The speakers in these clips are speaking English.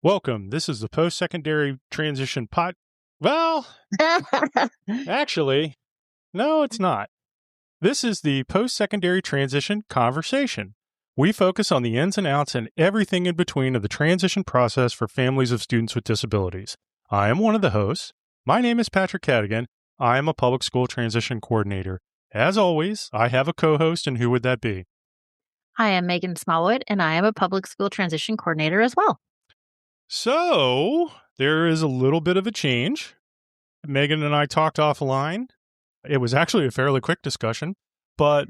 Welcome. This is the post-secondary transition Well, actually, no, it's not. This is the post-secondary transition conversation. We focus on the ins and outs and everything in between of the transition process for families of students with disabilities. I am one of the hosts. My name is Patrick Cadigan. I am a public school transition coordinator. As always, I have a co-host, and who would that be? Hi, I'm Megan Smallwood, and I am a public school transition coordinator as well. So, there is a little bit of a change. Megan and I talked offline. It was actually a fairly quick discussion, but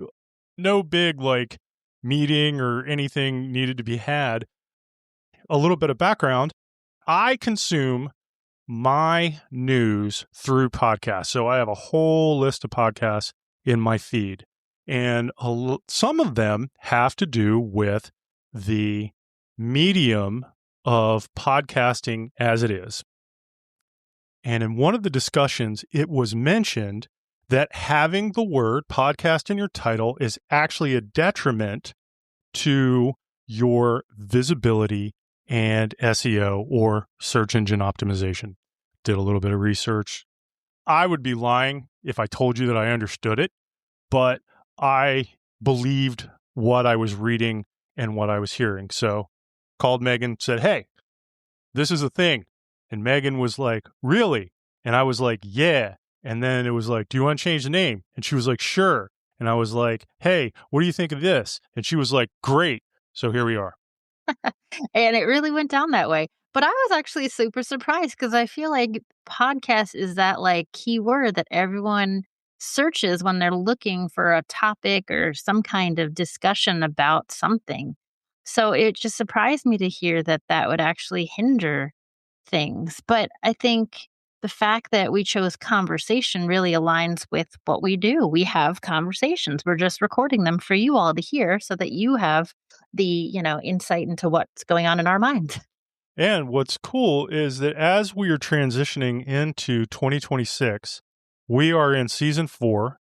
no big meeting or anything needed to be had. A little bit of background. I consume my news through podcasts. So I have a whole list of podcasts in my feed, and some of them have to do with the medium of podcasting as it is. And in one of the discussions, it was mentioned that having the word podcast in your title is actually a detriment to your visibility and SEO, or search engine optimization. Did a little bit of research. I would be lying if I told you that I understood it, but I believed what I was reading and what I was hearing. So called Megan, said, "Hey, this is a thing." And Megan was like, "Really?" And I was like, "Yeah." And then it was like, "Do you want to change the name?" And she was like, "Sure." And I was like, "Hey, what do you think of this?" And she was like, "Great." So here we are. And it really went down that way. But I was actually super surprised because I feel like podcast is that keyword that everyone searches when they're looking for a topic or some kind of discussion about something. So it just surprised me to hear that that would actually hinder things. But I think the fact that we chose conversation really aligns with what we do. We have conversations. We're just recording them for you all to hear so that you have the, insight into what's going on in our minds. And what's cool is that as we are transitioning into 2026, we are in season 4.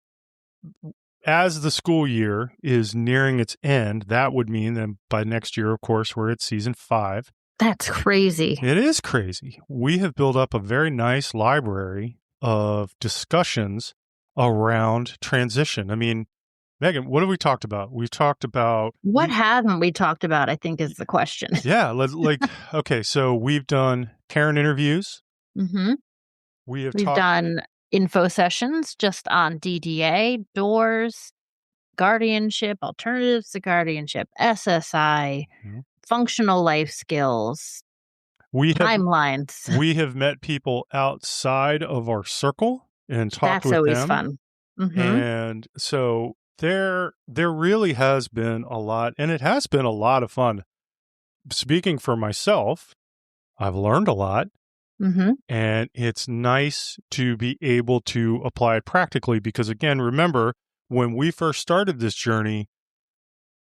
As the school year is nearing its end, that would mean that by next year, of course, we're at season 5. That's crazy. It is crazy. We have built up a very nice library of discussions around transition. I mean, Megan, what have we talked about? We've talked about What haven't we talked about, I think is the question. Yeah, okay, so we've done parent interviews. Mm-hmm. We've done info sessions just on DDA, doors, guardianship, alternatives to guardianship, SSI, functional life skills, timelines. We have met people outside of our circle and talked with them. That's always fun. Mm-hmm. And so there really has been a lot, and it has been a lot of fun. Speaking for myself, I've learned a lot. Mm-hmm. And it's nice to be able to apply it practically because, again, remember, when we first started this journey,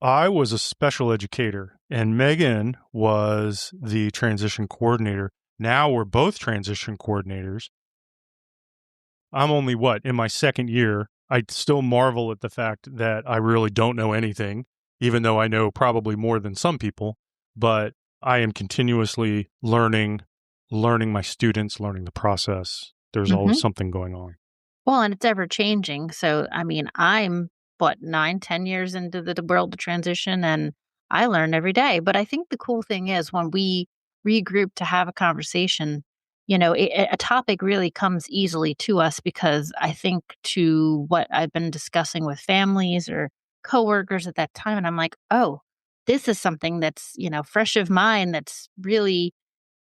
I was a special educator and Megan was the transition coordinator. Now we're both transition coordinators. I'm only, in my second year. I still marvel at the fact that I really don't know anything, even though I know probably more than some people, but I am continuously learning my students, learning the process. There's always something going on. Well, and it's ever changing. So, I mean, I'm 9-10 years into the world of transition, and I learn every day. But I think the cool thing is when we regroup to have a conversation, a topic really comes easily to us because I think to what I've been discussing with families or coworkers at that time, and I'm like, oh, this is something that's, fresh of mind, that's really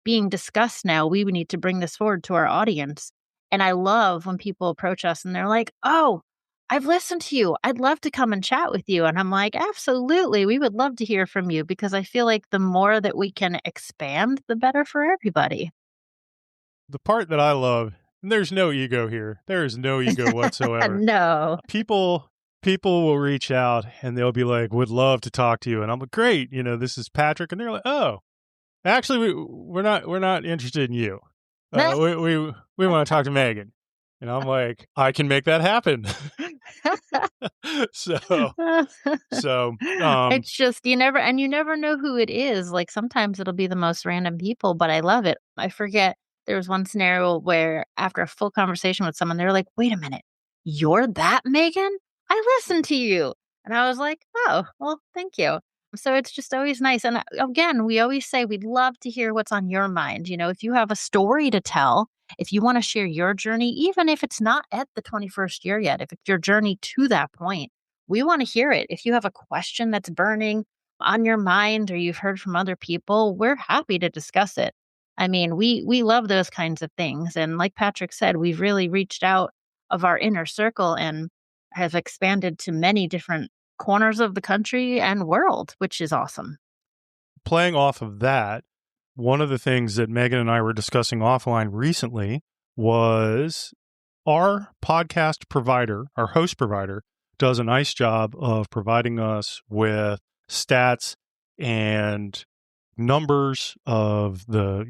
being discussed now. We would need to bring this forward to our audience. And I love when people approach us and they're like, "Oh, I've listened to you. I'd love to come and chat with you." And I'm like, "Absolutely. We would love to hear from you," because I feel like the more that we can expand, the better for everybody. The part that I love, and there's no ego here. There is no ego whatsoever. No. People will reach out and they'll be like, "Would love to talk to you." And I'm like, "Great. This is Patrick." And they're like, "Oh, actually, we're not interested in you. We want to talk to Megan." And I'm like, "I can make that happen." so, so, It's just you never know who it is, like, sometimes it'll be the most random people, but I love it. I forget there was one scenario where after a full conversation with someone, they were like, "Wait a minute, you're that Megan? I listened to you." And I was like, "Oh, well, thank you." So it's just always nice, and, again, we always say we'd love to hear what's on your mind, if you have a story to tell, if you wanna share your journey, even if it's not at the 21st year yet, if it's your journey to that point, we want to hear it. If you have a question that's burning on your mind or you've heard from other people, we're happy to discuss it. I mean, we love those kinds of things. And like Patrick said, we've really reached out of our inner circle and have expanded to many different corners of the country and world, which is awesome. playing off of that, one of the things that Megan and I were discussing offline recently was our podcast provider, our host provider, does a nice job of providing us with stats and numbers of the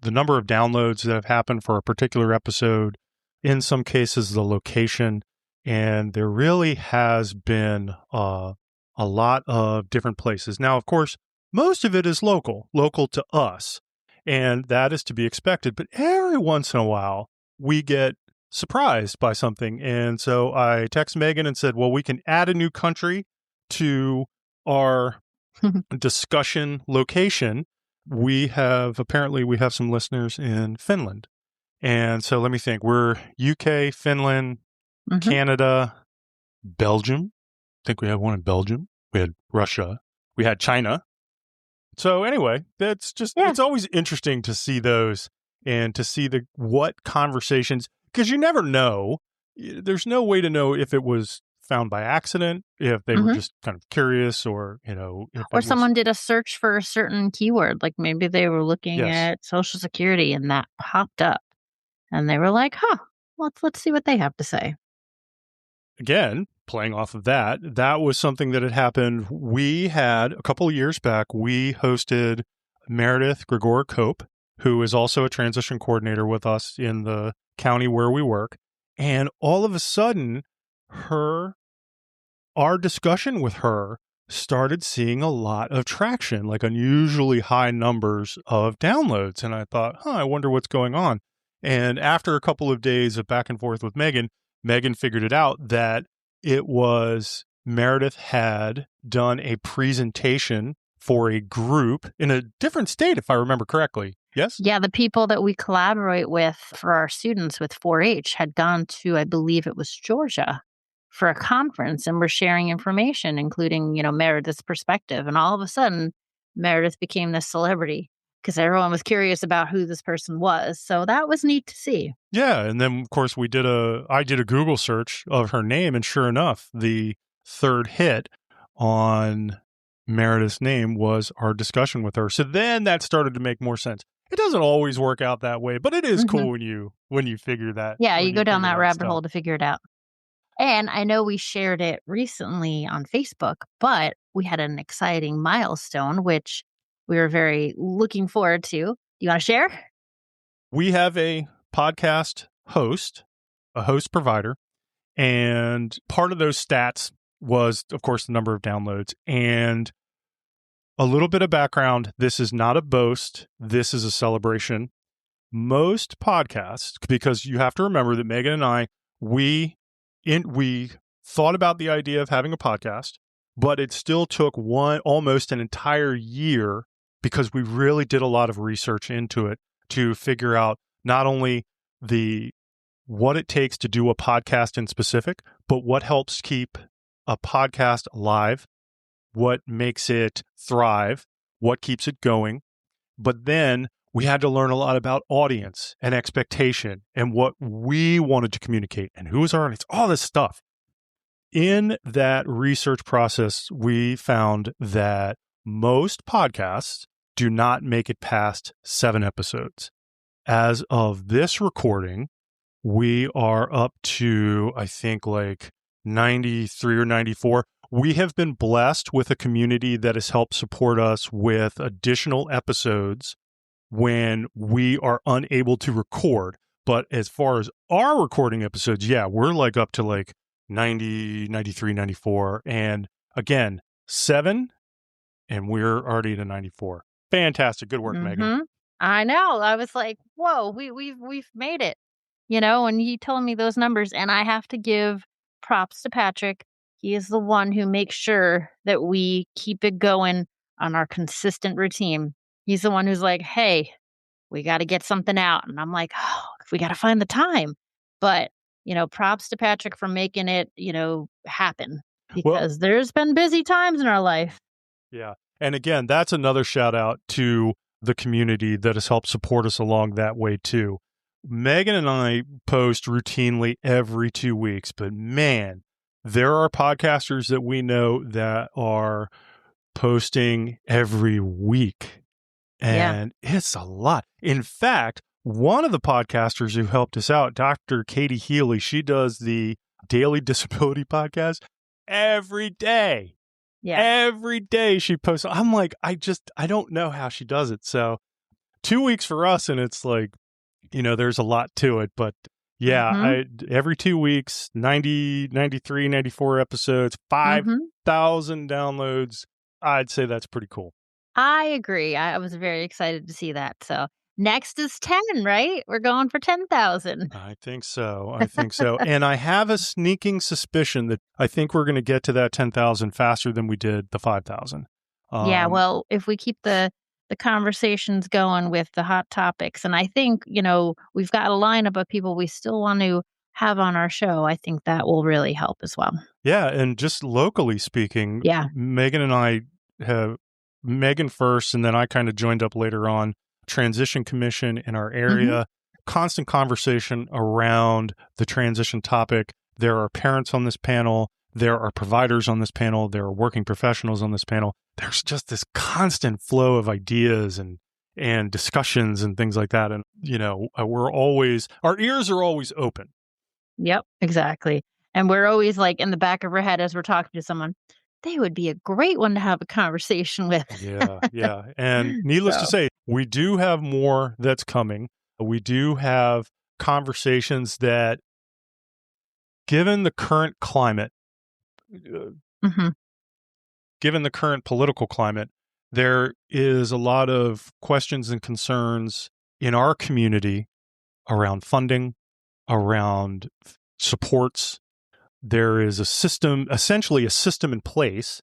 number of downloads that have happened for a particular episode, in some cases the location, and there really has been a lot of different places. Now, of course, most of it is local to us, and that is to be expected, but every once in a while we get surprised by something. And so I text Megan and said, well, we can add a new country to our discussion location. Apparently we have some listeners in Finland. And so let me think. We're UK, Finland, Hmm. Canada, Belgium. I think we have one in Belgium. We had Russia. We had China. So anyway, Yeah. it's always interesting to see those and to see what conversations, because you never know. There's no way to know if it was found by accident, if they were Hmm. just kind of curious, or, if Or it was, someone did a search for a certain keyword, like maybe they were looking yes. at Social Security and that popped up. And they were like, "Huh, let's see what they have to say." Again, playing off of that, that was something that had happened. We had a couple of years back, we hosted Meredith Gregor Cope, who is also a transition coordinator with us in the county where we work. And all of a sudden, our discussion with her started seeing a lot of traction, like unusually high numbers of downloads. And I thought, I wonder what's going on. And after a couple of days of back and forth with Megan, Megan figured it out that it was Meredith had done a presentation for a group in a different state, if I remember correctly. Yes? Yeah, the people that we collaborate with for our students with 4-H had gone to, I believe it was Georgia, for a conference and were sharing information, including, Meredith's perspective. And all of a sudden, Meredith became this celebrity because everyone was curious about who this person was. So that was neat to see. Yeah, and then of course I did a Google search of her name, and sure enough, the third hit on Meredith's name was our discussion with her. So then that started to make more sense. It doesn't always work out that way, but it is Hmm. cool when you figure Yeah, when you go you down figure that that rabbit stuff. hole to figure it out. And I know we shared it recently on Facebook, but we had an exciting milestone, which we were very looking forward to. You want to share? We have a podcast host, a host provider, and part of those stats was, of course, the number of downloads. And a little bit of background, this is not a boast, this is a celebration. Most podcasts, because you have to remember that Megan and I, we thought about the idea of having a podcast, but it still took almost an entire year, because we really did a lot of research into it to figure out not only the what it takes to do a podcast in specific, but what helps keep a podcast alive, what makes it thrive, what keeps it going. But then we had to learn a lot about audience and expectation and what we wanted to communicate and who was our audience, all this stuff. In that research process, we found that most podcasts do not make it past 7 episodes. As of this recording, we are up to, I think, like 93 or 94. We have been blessed with a community that has helped support us with additional episodes when we are unable to record. But as far as our recording episodes, yeah, we're like up to like 90, 93, 94. And again, 7, and we're already at a 94. Fantastic. Good work, Megan. Mhm. I know. I was like, "Whoa, we've made it." And he told me those numbers, and I have to give props to Patrick. He is the one who makes sure that we keep it going on our consistent routine. He's the one who's like, "Hey, we gotta get something out." And I'm like, "Oh, we gotta find the time." But, props to Patrick for making it, happen Well, because there's been busy times in our life. yeah. And again, that's another shout out to the community that has helped support us along that way too. Megan and I post routinely every 2 weeks, but man, there are podcasters that we know that are posting every week, Yeah. and it's a lot. In fact, one of the podcasters who helped us out, Dr. Katie Healy, she does the Daily Disability Podcast every day. Yeah. Every day she posts. I'm like, I don't know how she does it. So 2 weeks for us, and it's like, there's a lot to it. But yeah, Mhm. every 2 weeks, 90, 93, 94 episodes, Mhm. 5,000 downloads. I'd say that's pretty cool. I agree. I was very excited to see that. So next is 10, right? We're going for 10,000. I think so. I think so. And I have a sneaking suspicion that I think we're going to get to that 10,000 faster than we did the 5,000. Yeah, well, if we keep the conversations going with the hot topics, and I think, we've got a lineup of people we still want to have on our show, I think that will really help as well. Yeah, and just locally speaking, Yeah. Megan and I have Megan first, and then I kind of joined up later on. Transition Commission in our Mhm. area, constant conversation around the transition topic. There are parents on this panel, there are providers on this panel, there are working professionals on this panel. There's just this constant flow of ideas and discussions and things like that. And our ears are always open. Yep, exactly. And we're always like in the back of our head as we're talking to someone, they would be a great one to have a conversation with. Yeah, yeah. And needless to So, say, we do have more that's coming. We do have conversations that, given the current climate, uh, mhm, given the current political climate, there is a lot of questions and concerns in our community around funding, around supports. There is a system, essentially a system in place,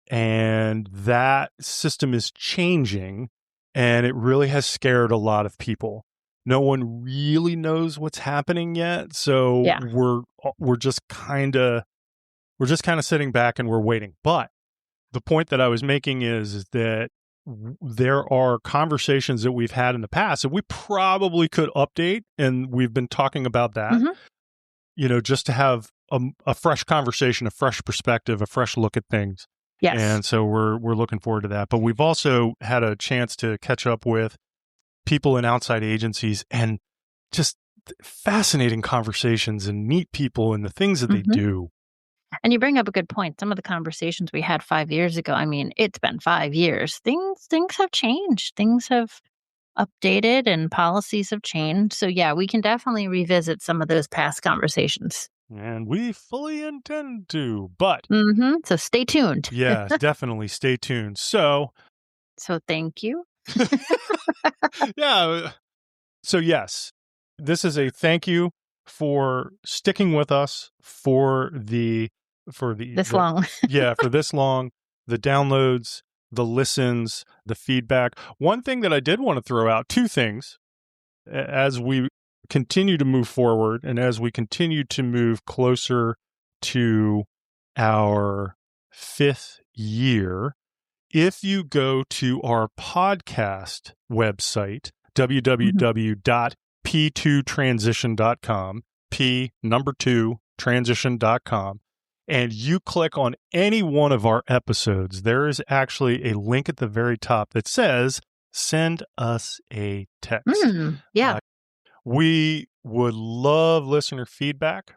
and that system is changing, and it really has scared a lot of people. No one really knows what's happening yet, so yeah. we're just kind of sitting back and we're waiting. But the point that I was making is that there are conversations that we've had in the past that we probably could update, and we've been talking about that, Mhm. just to have a fresh conversation, a fresh perspective, a fresh look at things. Yes. And so we're looking forward to that. But we've also had a chance to catch up with people in outside agencies, and just fascinating conversations and meet people and the things that they Mhm. do. And you bring up a good point. Some of the conversations we had 5 years ago, I mean, it's been 5 years. Things have changed. Things have updated and policies have changed. So yeah, we can definitely revisit some of those past conversations. And we fully intend to. But Mhm. So stay tuned. yes, definitely stay tuned. So, So thank you. yeah. So, yes, this is a thank you for sticking with us This long. for this long, the downloads, the listens, the feedback. One thing that I did want to throw out, two things, as we continue to move forward and as we continue to move closer to our 5th year. If you go to our podcast website, Mhm. www.p2transition.com, P number 2 transition.com, and you click on any one of our episodes, there is actually a link at the very top that says, send us a text. Yeah. We would love listener feedback.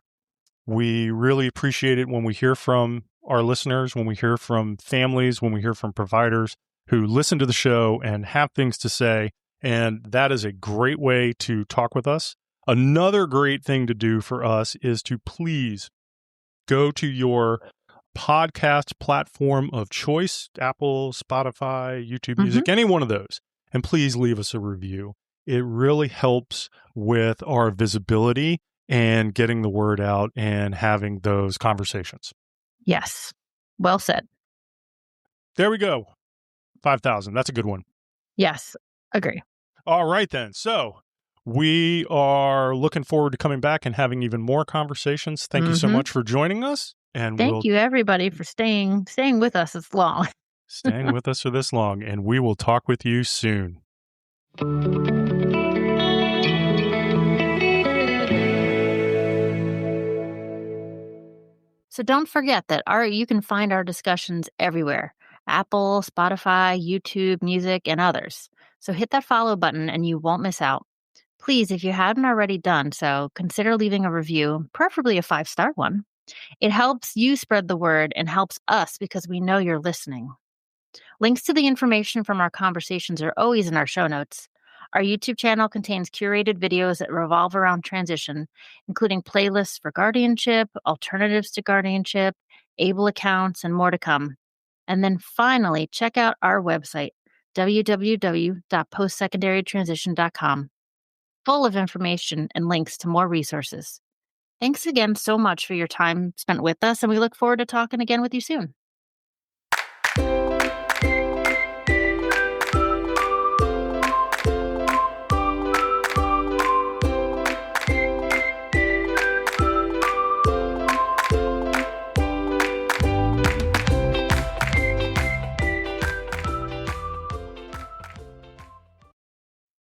We really appreciate it when we hear from our listeners, when we hear from families, when we hear from providers who listen to the show and have things to say. And that is a great way to talk with us. Another great thing to do for us is to please go to your podcast platform of choice, Apple, Spotify, YouTube Music, any one of those, and please leave us a review. It really helps with our visibility and getting the word out and having those conversations. Yes. Well said. There we go. 5,000. That's a good one. Yes. Agree. All right, then. So we are looking forward to coming back and having even more conversations. Thank you so much for joining us. And Thank you, everybody, for staying with us this long. Staying with us for this long. And we will talk with you soon. So don't forget that you can find our discussions everywhere: Apple, Spotify, YouTube, Music, and others. So hit that follow button and you won't miss out. Please, if you haven't already done so, consider leaving a review, preferably a 5-star one. It helps you spread the word and helps us because we know you're listening. Links to the information from our conversations are always in our show notes. Our YouTube channel contains curated videos that revolve around transition, including playlists for guardianship, alternatives to guardianship, able accounts, and more to come. And then finally, check out our website, www.postsecondarytransition.com, full of information and links to more resources. Thanks again so much for your time spent with us, and we look forward to talking again with you soon.